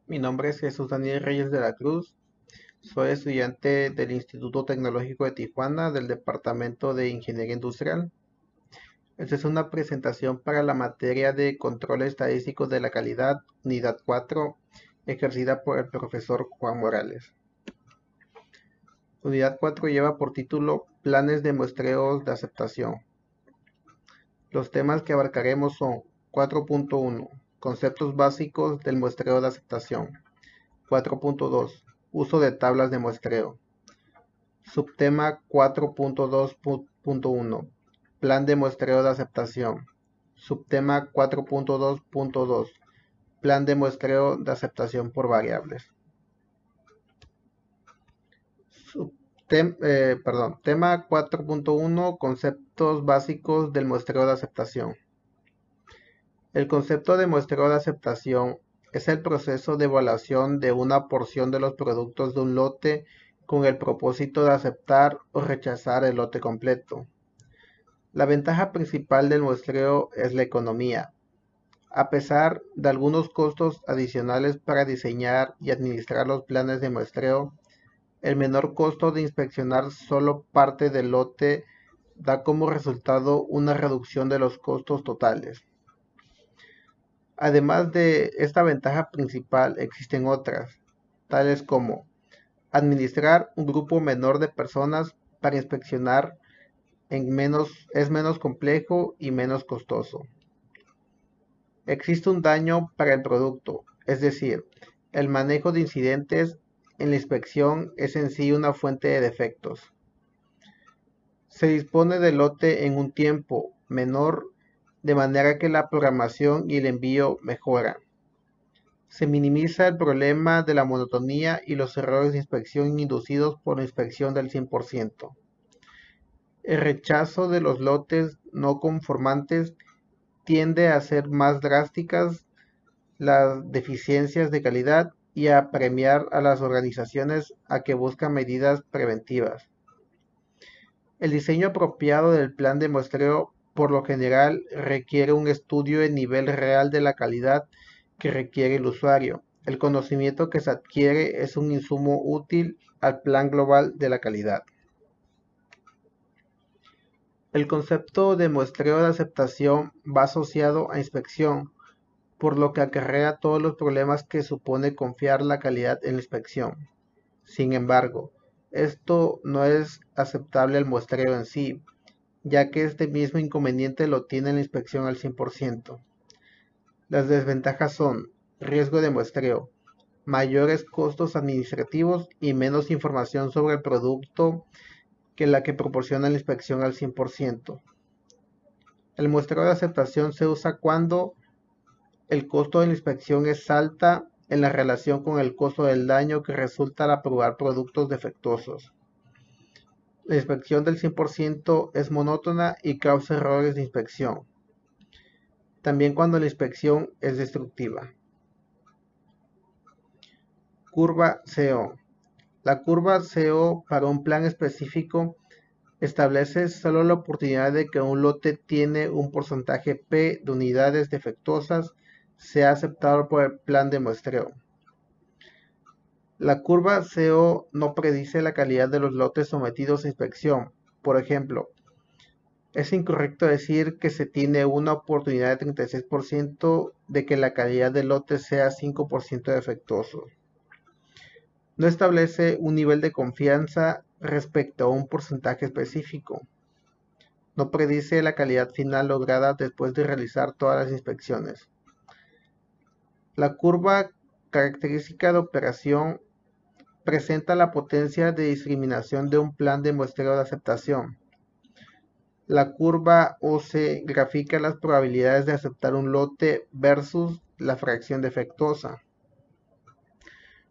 Mi nombre es Jesús Daniel Reyes de la Cruz. Soy estudiante del Instituto Tecnológico de Tijuana del Departamento de Ingeniería Industrial. Esta es una presentación para la materia de Control Estadístico de la Calidad, Unidad 4, ejercida por el profesor Juan Morales. Unidad 4 lleva por título Planes de muestreos de aceptación. Los temas que abarcaremos son 4.1, Conceptos básicos del muestreo de aceptación. 4.2, Uso de tablas de muestreo. Subtema 4.2.1, Plan de muestreo de aceptación. Subtema 4.2.2, Plan de muestreo de aceptación por variables. Tema 4.1, Conceptos básicos del muestreo de aceptación. El concepto de muestreo de aceptación es el proceso de evaluación de una porción de los productos de un lote con el propósito de aceptar o rechazar el lote completo. La ventaja principal del muestreo es la economía. A pesar de algunos costos adicionales para diseñar y administrar los planes de muestreo, el menor costo de inspeccionar solo parte del lote da como resultado una reducción de los costos totales. Además de esta ventaja principal, existen otras, tales como administrar un grupo menor de personas para inspeccionar es menos complejo y menos costoso. Existe un daño para el producto, es decir, el manejo de incidentes en la inspección es en sí una fuente de defectos. Se dispone del lote en un tiempo menor, de manera que la programación y el envío mejoran. Se minimiza el problema de la monotonía y los errores de inspección inducidos por la inspección del 100%. El rechazo de los lotes no conformantes tiende a hacer más drásticas las deficiencias de calidad y a premiar a las organizaciones a que buscan medidas preventivas. El diseño apropiado del plan de muestreo por lo general requiere un estudio de nivel real de la calidad que requiere el usuario. El conocimiento que se adquiere es un insumo útil al plan global de la calidad. El concepto de muestreo de aceptación va asociado a inspección, por lo que acarrea todos los problemas que supone confiar la calidad en la inspección. Sin embargo, esto no es aceptable al muestreo en sí, ya que este mismo inconveniente lo tiene la inspección al 100%. Las desventajas son riesgo de muestreo, mayores costos administrativos y menos información sobre el producto que la que proporciona la inspección al 100%. El muestreo de aceptación se usa cuando el costo de la inspección es alta en la relación con el costo del daño que resulta al aprobar productos defectuosos. La inspección del 100% es monótona y causa errores de inspección. También cuando la inspección es destructiva. Curva CO. La curva CO para un plan específico establece solo la oportunidad de que un lote tiene un porcentaje P de unidades defectuosas sea aceptado por el plan de muestreo. La curva CO no predice la calidad de los lotes sometidos a inspección. Por ejemplo, es incorrecto decir que se tiene una oportunidad de 36% de que la calidad del lote sea 5% defectuoso. No establece un nivel de confianza respecto a un porcentaje específico. No predice la calidad final lograda después de realizar todas las inspecciones. La curva característica de operación presenta la potencia de discriminación de un plan de muestreo de aceptación. La curva OC grafica las probabilidades de aceptar un lote versus la fracción defectuosa.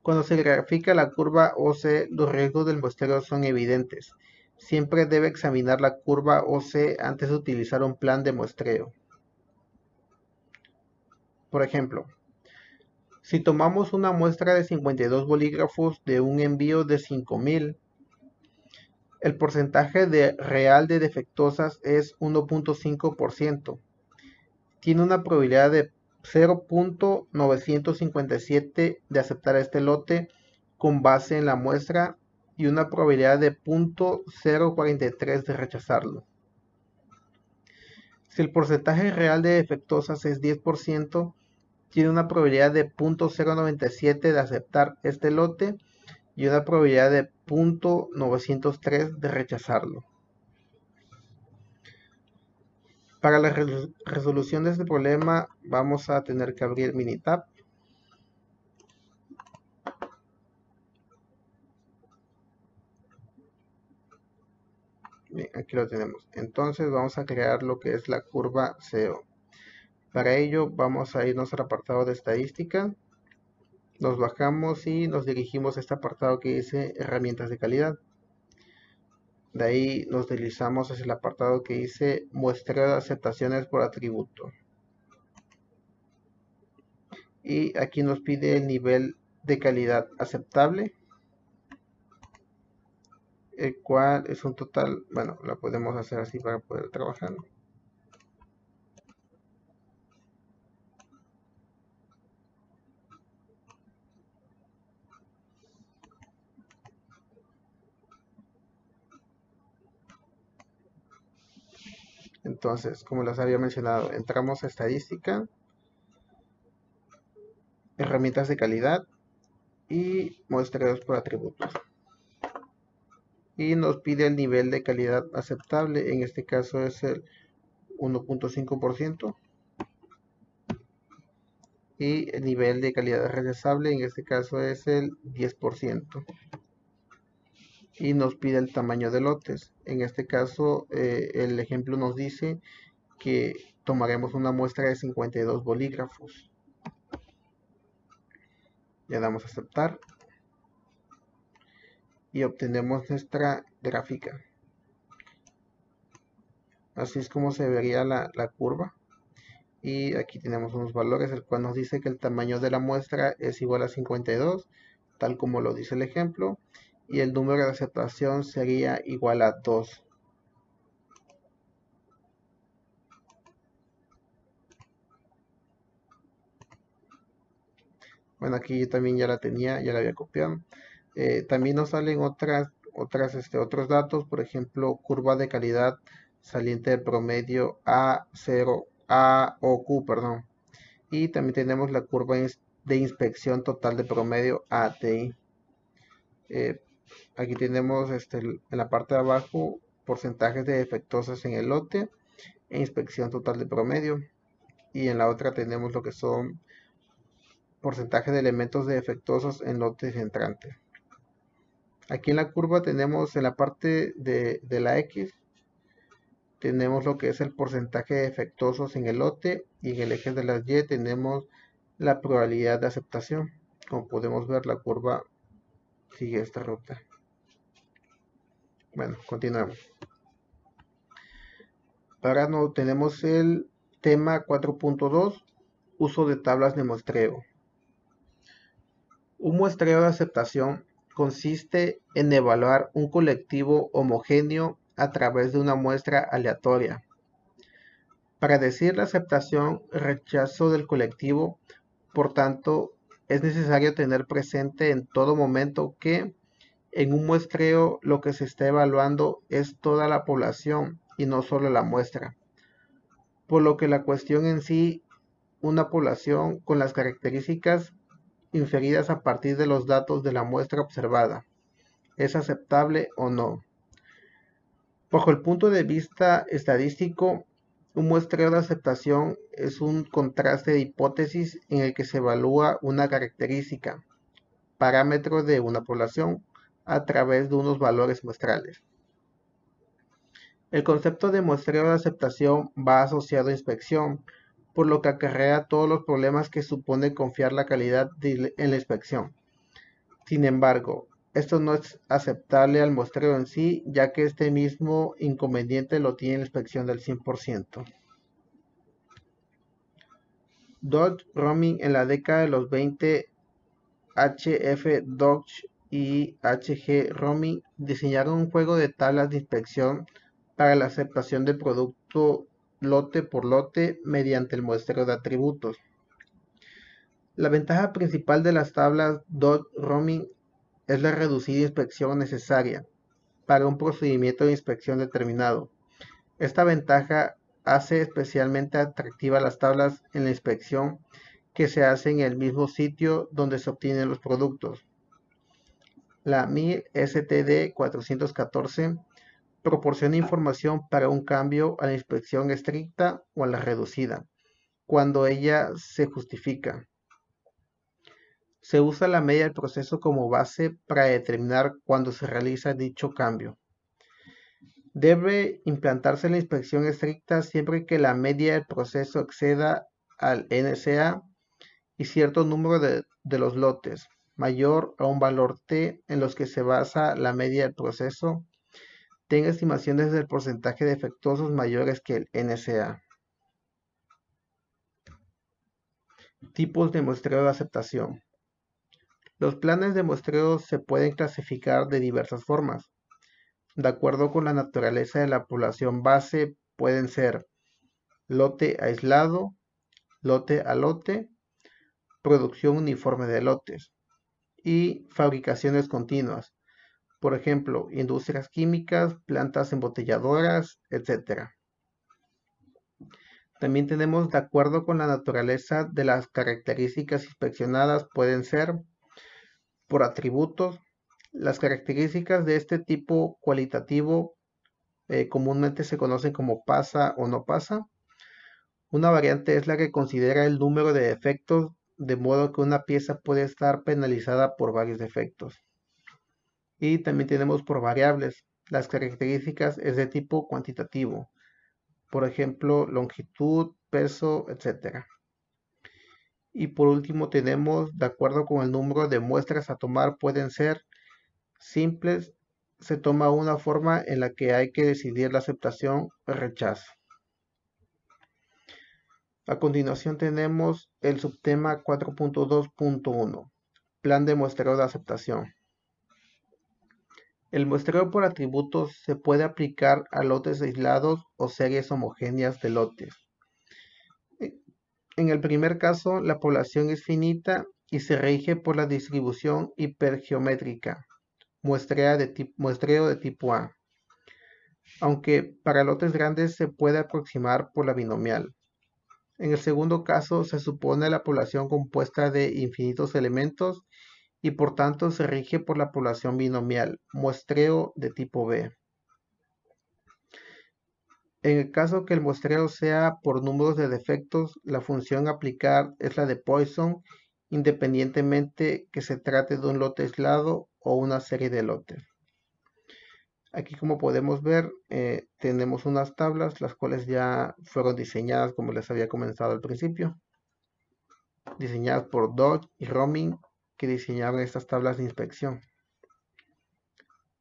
Cuando se grafica la curva OC, los riesgos del muestreo son evidentes. Siempre debe examinar la curva OC antes de utilizar un plan de muestreo. Por ejemplo, si tomamos una muestra de 52 bolígrafos de un envío de 5000, el porcentaje real de defectuosas es 1.5%. Tiene una probabilidad de 0.957 de aceptar este lote con base en la muestra y una probabilidad de 0.043 de rechazarlo. Si el porcentaje real de defectuosas es 10%, tiene una probabilidad de 0.097 de aceptar este lote y una probabilidad de 0.903 de rechazarlo. Para la resolución de este problema vamos a tener que abrir Minitab. Bien, aquí lo tenemos. Entonces vamos a crear lo que es la curva CO. Para ello vamos a irnos al apartado de estadística. Nos bajamos y nos dirigimos a este apartado que dice herramientas de calidad. De ahí nos deslizamos hacia el apartado que dice muestreo de aceptaciones por atributo. Y aquí nos pide el nivel de calidad aceptable, el cual es un total, bueno, la podemos hacer así para poder trabajar. Entonces, como les había mencionado, entramos a estadística, herramientas de calidad y muestreos por atributos. Y nos pide el nivel de calidad aceptable, en este caso es el 1.5%. Y el nivel de calidad rechazable, en este caso es el 10%. Y nos pide el tamaño de lotes. En este caso, el ejemplo nos dice que tomaremos una muestra de 52 bolígrafos. Le damos a aceptar y obtenemos nuestra gráfica. Así es como se vería la curva. Y aquí tenemos unos valores, el cual nos dice que el tamaño de la muestra es igual a 52, tal como lo dice el ejemplo, y el número de aceptación sería igual a 2. Bueno, aquí yo también ya la tenía, ya la había copiado. También nos salen otros datos, por ejemplo, curva de calidad saliente de promedio A0, A o Q, perdón. Y también tenemos la curva de inspección total de promedio ATI. Aquí tenemos en la parte de abajo porcentajes de defectuosas en el lote e inspección total de promedio. Y en la otra tenemos lo que son porcentaje de elementos defectuosos en lotes entrantes. Aquí en la curva tenemos en la parte de la X, tenemos lo que es el porcentaje de defectuosos en el lote y en el eje de las Y tenemos la probabilidad de aceptación. Como podemos ver, la curva sigue esta ruta. Bueno, continuamos. Ahora no tenemos el tema 4.2, uso de tablas de muestreo. Un muestreo de aceptación consiste en evaluar un colectivo homogéneo a través de una muestra aleatoria. Para decir la aceptación y rechazo del colectivo, por tanto, es necesario tener presente en todo momento que en un muestreo lo que se está evaluando es toda la población y no solo la muestra. Por lo que la cuestión en sí, una población con las características inferidas a partir de los datos de la muestra observada, ¿es aceptable o no? Bajo el punto de vista estadístico, un muestreo de aceptación es un contraste de hipótesis en el que se evalúa una característica, parámetro de una población, a través de unos valores muestrales. El concepto de muestreo de aceptación va asociado a inspección, por lo que acarrea todos los problemas que supone confiar la calidad en la inspección. Sin embargo, esto no es aceptable al muestreo en sí, ya que este mismo inconveniente lo tiene la inspección del 100%. Dodge Roaming en la década de los 20, HF Dodge y HG Roaming diseñaron un juego de tablas de inspección para la aceptación del producto lote por lote mediante el muestreo de atributos. La ventaja principal de las tablas dot roaming es la reducida inspección necesaria para un procedimiento de inspección determinado. Esta ventaja hace especialmente atractivas las tablas en la inspección que se hace en el mismo sitio donde se obtienen los productos. La MIR STD 414 proporciona información para un cambio a la inspección estricta o a la reducida, cuando ella se justifica. Se usa la media del proceso como base para determinar cuándo se realiza dicho cambio. Debe implantarse la inspección estricta siempre que la media del proceso exceda al NCA y cierto número de los lotes, mayor a un valor T en los que se basa la media del proceso, tenga estimaciones del porcentaje de defectuosos mayores que el NCA. Tipos de muestreo de aceptación. Los planes de muestreo se pueden clasificar de diversas formas. De acuerdo con la naturaleza de la población base, pueden ser lote aislado, lote a lote, producción uniforme de lotes y fabricaciones continuas. Por ejemplo, industrias químicas, plantas embotelladoras, etc. También tenemos, de acuerdo con la naturaleza de las características inspeccionadas, pueden ser por atributos. Las características de este tipo cualitativo comúnmente se conocen como pasa o no pasa. Una variante es la que considera el número de defectos, de modo que una pieza puede estar penalizada por varios defectos. Y también tenemos por variables. Las características es de tipo cuantitativo. Por ejemplo, longitud, peso, etc. Y por último tenemos, de acuerdo con el número de muestras a tomar, pueden ser simples. Se toma una forma en la que hay que decidir la aceptación o rechazo. A continuación tenemos el subtema 4.2.1, plan de muestreo de aceptación. El muestreo por atributos se puede aplicar a lotes aislados o series homogéneas de lotes. En el primer caso, la población es finita y se rige por la distribución hipergeométrica, muestreo de tipo A, aunque para lotes grandes se puede aproximar por la binomial. En el segundo caso, se supone la población compuesta de infinitos elementos y por tanto se rige por la población binomial, muestreo de tipo B. En el caso que el muestreo sea por números de defectos, la función a aplicar es la de Poisson, independientemente que se trate de un lote aislado o una serie de lotes. Aquí, como podemos ver, tenemos unas tablas, las cuales ya fueron diseñadas como les había comenzado al principio, diseñadas por Dodge y Roaming, que diseñaron estas tablas de inspección.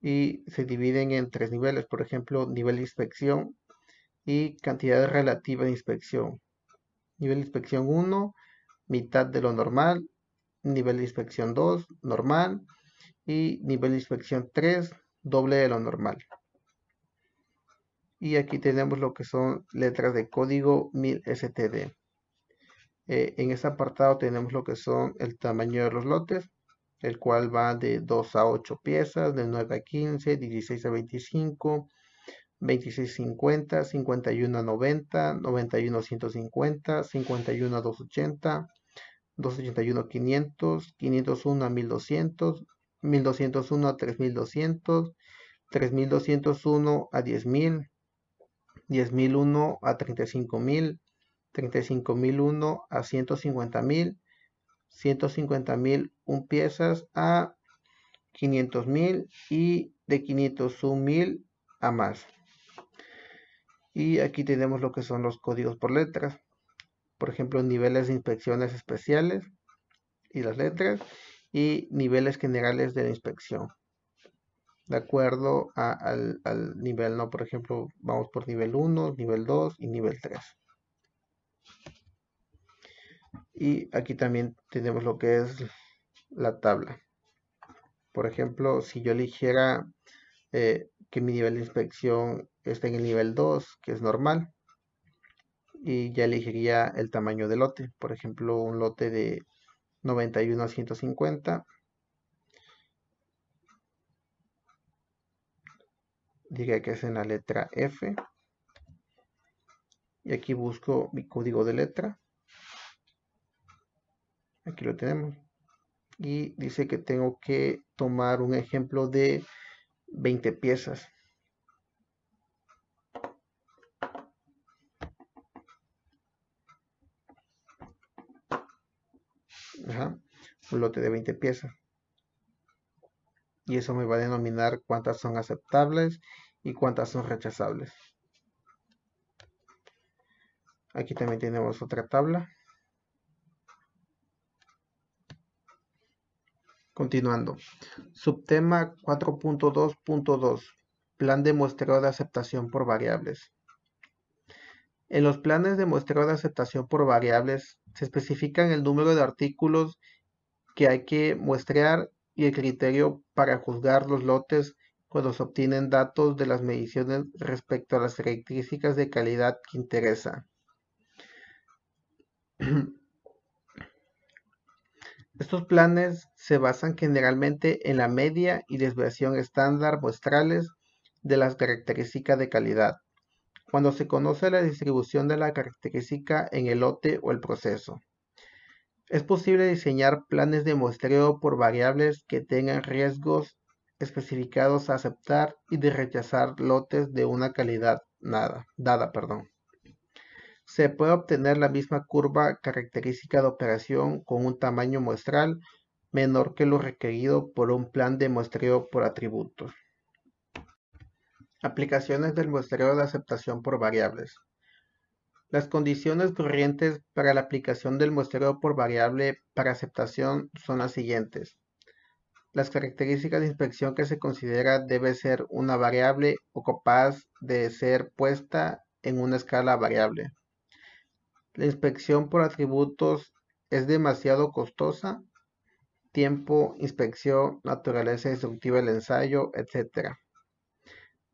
Y se dividen en tres niveles, por ejemplo, nivel de inspección y cantidad relativa de inspección. Nivel de inspección 1, mitad de lo normal. Nivel de inspección 2, normal. Y nivel de inspección 3, doble de lo normal. Y aquí tenemos lo que son letras de código 1000 STD. En este apartado tenemos lo que son el tamaño de los lotes, el cual va de 2 a 8 piezas, de 9 a 15, 16 a 25, 2650, 51 a 90, 91 a 150, 51 a 280, 281 a 500, 501 a 1200, 1201 a 3200, 3201 a 10000, 10001 a 35000, 35001 a 150000, 150001 piezas a 500.000 y de 501.000 a más. Y aquí tenemos lo que son los códigos por letras. Por ejemplo, niveles de inspecciones especiales y las letras y niveles generales de la inspección. De acuerdo al nivel, ¿no? Por ejemplo, vamos por nivel 1, nivel 2 y nivel 3. Y aquí también tenemos lo que es la tabla. Por ejemplo, si yo eligiera que mi nivel de inspección esté en el nivel 2, que es normal, y ya elegiría el tamaño del lote. Por ejemplo, un lote de 91 a 150. Diga que es en la letra F. Y aquí busco mi código de letra. Aquí lo tenemos. Y dice que tengo que tomar un ejemplo de 20 piezas. Ajá, un lote de 20 piezas. Y eso me va a denominar cuántas son aceptables y cuántas son rechazables. Aquí también tenemos otra tabla. Continuando. Subtema 4.2.2. Plan de muestreo de aceptación por variables. En los planes de muestreo de aceptación por variables se especifican el número de artículos que hay que muestrear y el criterio para juzgar los lotes cuando se obtienen datos de las mediciones respecto a las características de calidad que interesan. Estos planes se basan generalmente en la media y desviación estándar muestrales de las características de calidad, cuando se conoce la distribución de la característica en el lote o el proceso. Es posible diseñar planes de muestreo por variables que tengan riesgos especificados a aceptar y de rechazar lotes de una calidad dada. Se puede obtener la misma curva característica de operación con un tamaño muestral menor que lo requerido por un plan de muestreo por atributos. Aplicaciones del muestreo de aceptación por variables. Las condiciones corrientes para la aplicación del muestreo por variable para aceptación son las siguientes. Las características de inspección que se considera debe ser una variable o capaz de ser puesta en una escala variable. La inspección por atributos es demasiado costosa. Tiempo, inspección, naturaleza instructiva del ensayo, etc.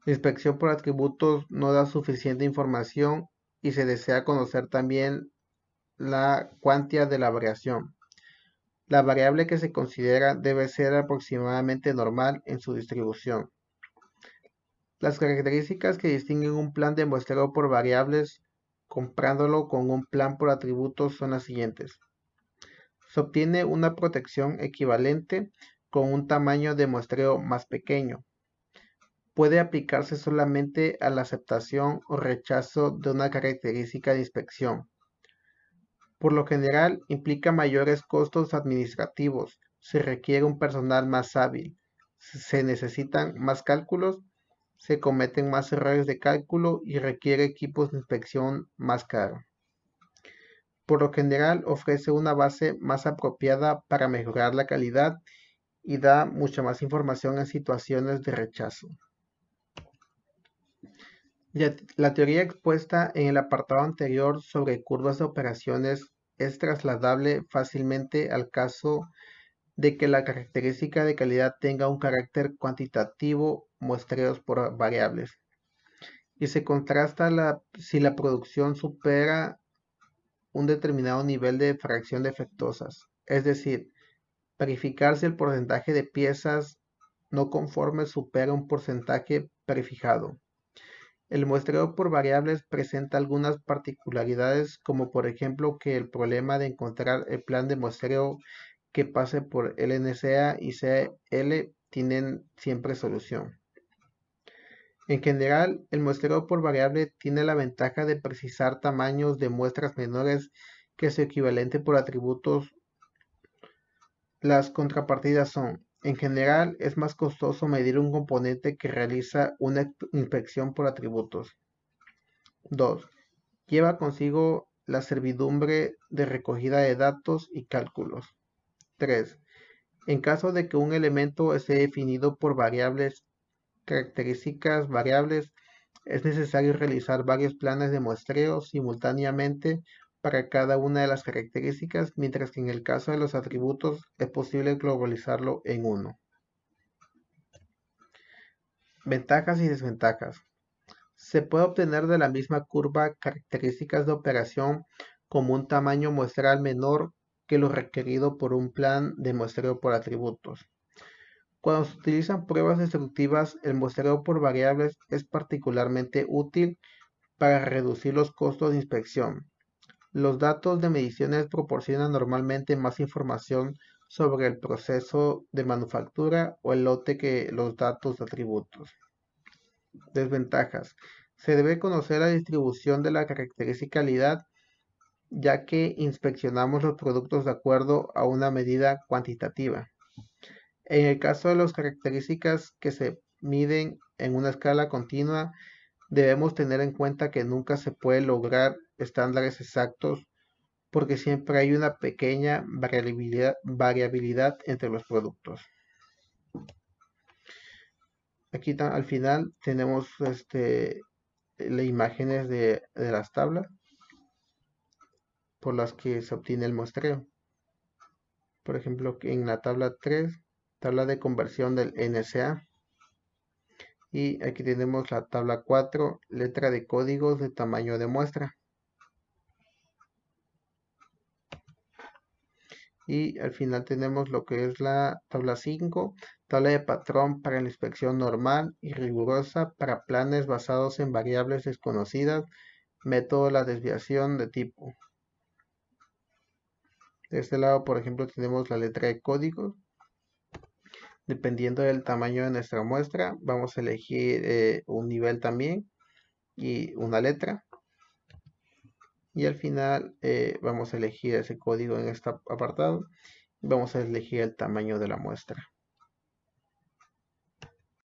La inspección por atributos no da suficiente información y se desea conocer también la cuantía de la variación. La variable que se considera debe ser aproximadamente normal en su distribución. Las características que distinguen un plan de muestreo por variables comparándolo con un plan por atributos son las siguientes. Se obtiene una protección equivalente con un tamaño de muestreo más pequeño. Puede aplicarse solamente a la aceptación o rechazo de una característica de inspección. Por lo general, implica mayores costos administrativos, se requiere un personal más hábil, se necesitan más cálculos, se cometen más errores de cálculo y requiere equipos de inspección más caros. Por lo general, ofrece una base más apropiada para mejorar la calidad y da mucha más información en situaciones de rechazo. La teoría expuesta en el apartado anterior sobre curvas de operaciones es trasladable fácilmente al caso de que la característica de calidad tenga un carácter cuantitativo, muestreos por variables, y se contrasta si la producción supera un determinado nivel de fracción defectuosas, es decir, verificar si el porcentaje de piezas no conformes supera un porcentaje prefijado. El muestreo por variables presenta algunas particularidades, como por ejemplo que el problema de encontrar el plan de muestreo que pase por LNCA y CL tienen siempre solución. En general, el muestreo por variable tiene la ventaja de precisar tamaños de muestras menores que su equivalente por atributos. Las contrapartidas son, en general, es más costoso medir un componente que realiza una inspección por atributos. 2. Lleva consigo la servidumbre de recogida de datos y cálculos. 3. En caso de que un elemento esté definido por características variables, es necesario realizar varios planes de muestreo simultáneamente para cada una de las características, mientras que en el caso de los atributos es posible globalizarlo en uno. Ventajas y desventajas. Se puede obtener de la misma curva características de operación como un tamaño muestral menor que lo requerido por un plan de muestreo por atributos. Cuando se utilizan pruebas destructivas, el muestreo por variables es particularmente útil para reducir los costos de inspección. Los datos de mediciones proporcionan normalmente más información sobre el proceso de manufactura o el lote que los datos de atributos. Desventajas. Se debe conocer la distribución de la característica calidad, ya que inspeccionamos los productos de acuerdo a una medida cuantitativa. En el caso de las características que se miden en una escala continua, debemos tener en cuenta que nunca se puede lograr estándares exactos porque siempre hay una pequeña variabilidad entre los productos. Aquí al final tenemos las imágenes de las tablas por las que se obtiene el muestreo. Por ejemplo, en la tabla 3, tabla de conversión del NSA. Y aquí tenemos la tabla 4, letra de códigos de tamaño de muestra. Y al final tenemos lo que es la tabla 5, tabla de patrón para la inspección normal y rigurosa para planes basados en variables desconocidas, método de la desviación de tipo. De este lado, por ejemplo, tenemos la letra de código. Dependiendo del tamaño de nuestra muestra, vamos a elegir un nivel también y una letra. Y al final vamos a elegir ese código en este apartado. Vamos a elegir el tamaño de la muestra.